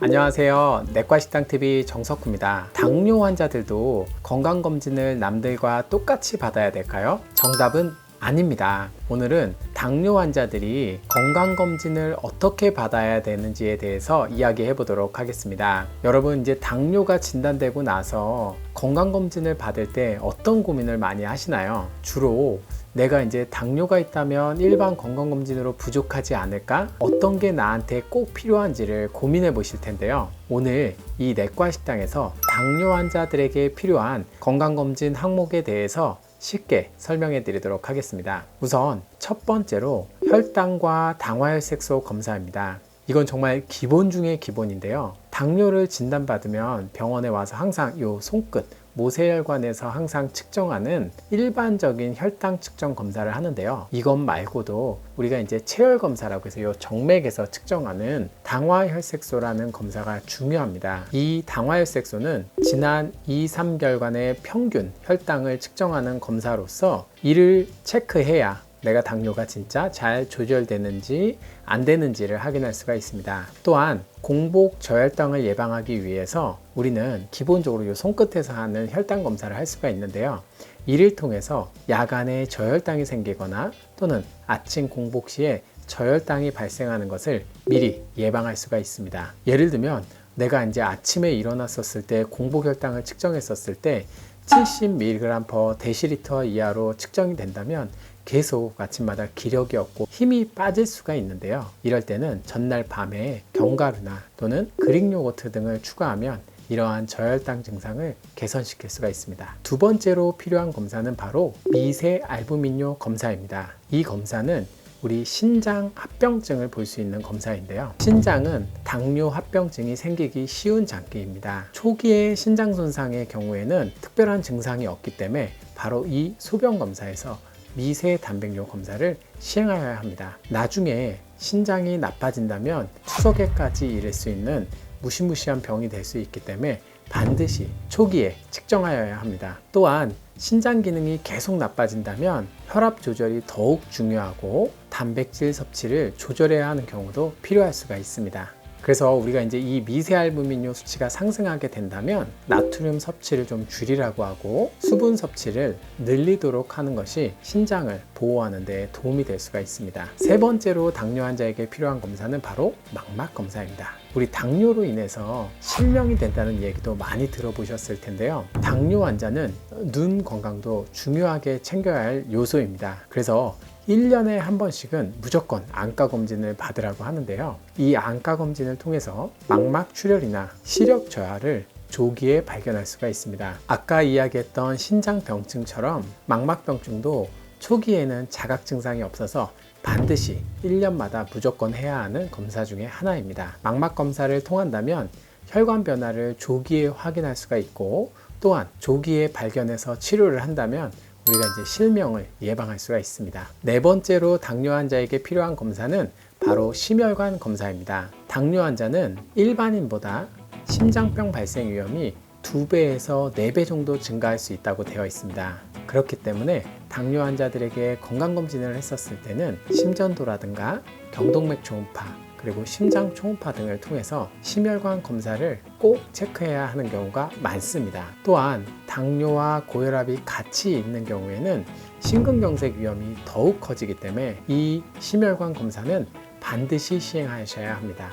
안녕하세요. 내과식당TV 정석후입니다. 당뇨 환자들도 건강검진을 남들과 똑같이 받아야 될까요? 정답은 아닙니다. 오늘은 당뇨 환자들이 건강검진을 어떻게 받아야 되는지에 대해서 이야기해 보도록 하겠습니다. 여러분, 이제 당뇨가 진단되고 나서 건강검진을 받을 때 어떤 고민을 많이 하시나요? 주로 내가 이제 당뇨가 있다면 일반 건강검진으로 부족하지 않을까? 어떤 게 나한테 꼭 필요한지를 고민해 보실 텐데요. 오늘 이 내과식당에서 당뇨 환자들에게 필요한 건강검진 항목에 대해서 쉽게 설명해 드리도록 하겠습니다. 우선 첫 번째로 혈당과 당화혈색소 검사입니다. 이건 정말 기본 중에 기본인데요. 당뇨를 진단받으면 병원에 와서 항상 요 손끝 모세혈관에서 항상 측정하는 일반적인 혈당 측정 검사를 하는데요. 이것 말고도 우리가 이제 체열 검사라고 해서 요 정맥에서 측정하는 당화혈색소라는 검사가 중요합니다. 이 당화혈색소는 지난 2, 3개월간의 평균 혈당을 측정하는 검사로서 이를 체크해야 내가 당뇨가 진짜 잘 조절되는지 안 되는지를 확인할 수가 있습니다. 또한 공복 저혈당을 예방하기 위해서 우리는 기본적으로 이 손끝에서 하는 혈당 검사를 할 수가 있는데요. 이를 통해서 야간에 저혈당이 생기거나 또는 아침 공복 시에 저혈당이 발생하는 것을 미리 예방할 수가 있습니다. 예를 들면 내가 이제 아침에 일어났었을 때 공복 혈당을 측정했었을 때 70mg/dL 이하로 측정이 된다면 계속 아침마다 기력이 없고 힘이 빠질 수가 있는데요. 이럴 때는 전날 밤에 견과류나 또는 그릭 요거트 등을 추가하면 이러한 저혈당 증상을 개선시킬 수가 있습니다. 두 번째로 필요한 검사는 바로 미세 알부민뇨 검사입니다. 이 검사는 우리 신장 합병증을 볼 수 있는 검사인데요. 신장은 당뇨 합병증이 생기기 쉬운 장기입니다. 초기의 신장 손상의 경우에는 특별한 증상이 없기 때문에 바로 이 소변 검사에서 미세 단백뇨 검사를 시행하여야 합니다. 나중에 신장이 나빠진다면 추석에까지 이를 수 있는 무시무시한 병이 될 수 있기 때문에 반드시 초기에 측정하여야 합니다. 또한 신장 기능이 계속 나빠진다면 혈압 조절이 더욱 중요하고 단백질 섭취를 조절해야 하는 경우도 필요할 수가 있습니다. 그래서 우리가 이제 이 미세알부민뇨 수치가 상승하게 된다면 나트륨 섭취를 좀 줄이라고 하고 수분 섭취를 늘리도록 하는 것이 신장을 보호하는 데 도움이 될 수가 있습니다. 세 번째로 당뇨 환자에게 필요한 검사는 바로 망막 검사입니다. 우리 당뇨로 인해서 실명이 된다는 얘기도 많이 들어보셨을 텐데요. 당뇨 환자는 눈 건강도 중요하게 챙겨야 할 요소입니다. 그래서 1년에 한 번씩은 무조건 안과 검진을 받으라고 하는데요. 이 안과 검진을 통해서 망막 출혈이나 시력 저하를 조기에 발견할 수가 있습니다. 아까 이야기했던 신장병증처럼 망막병증도 초기에는 자각 증상이 없어서 반드시 1년마다 무조건 해야 하는 검사 중에 하나입니다. 망막 검사를 통한다면 혈관 변화를 조기에 확인할 수가 있고 또한 조기에 발견해서 치료를 한다면 우리가 이제 실명을 예방할 수가 있습니다. 네 번째로 당뇨 환자에게 필요한 검사는 바로 심혈관 검사입니다. 당뇨 환자는 일반인보다 심장병 발생 위험이 2배에서 4배 정도 증가할 수 있다고 되어 있습니다. 그렇기 때문에 당뇨 환자들에게 건강검진을 했었을 때는 심전도라든가 경동맥 초음파 그리고 심장 초음파 등을 통해서 심혈관 검사를 꼭 체크해야 하는 경우가 많습니다. 또한 당뇨와 고혈압이 같이 있는 경우에는 심근경색 위험이 더욱 커지기 때문에 이 심혈관 검사는 반드시 시행하셔야 합니다.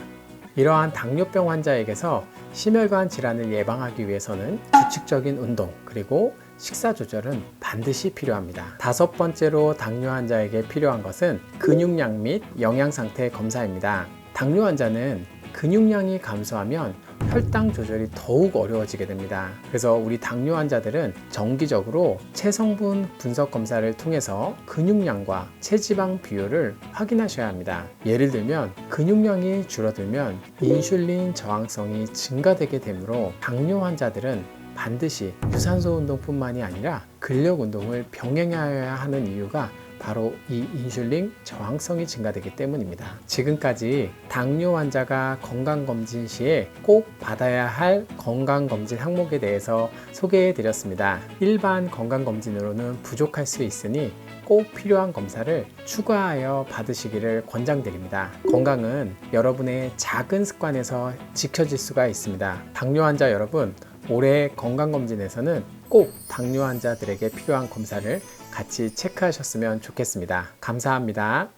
이러한 당뇨병 환자에게서 심혈관 질환을 예방하기 위해서는 규칙적인 운동 그리고 식사 조절은 반드시 필요합니다. 다섯 번째로 당뇨 환자에게 필요한 것은 근육량 및 영양 상태 검사입니다. 당뇨 환자는 근육량이 감소하면 혈당 조절이 더욱 어려워지게 됩니다. 그래서 우리 당뇨 환자들은 정기적으로 체성분 분석 검사를 통해서 근육량과 체지방 비율을 확인하셔야 합니다. 예를 들면 근육량이 줄어들면 인슐린 저항성이 증가되게 되므로 당뇨 환자들은 반드시 유산소 운동뿐만이 아니라 근력 운동을 병행하여야 하는 이유가 바로 이 인슐린 저항성이 증가되기 때문입니다. 지금까지 당뇨 환자가 건강검진 시에 꼭 받아야 할 건강검진 항목에 대해서 소개해 드렸습니다. 일반 건강검진으로는 부족할 수 있으니 꼭 필요한 검사를 추가하여 받으시기를 권장드립니다. 건강은 여러분의 작은 습관에서 지켜질 수가 있습니다. 당뇨 환자 여러분, 올해 건강검진에서는 꼭 당뇨 환자들에게 필요한 검사를 같이 체크하셨으면 좋겠습니다. 감사합니다.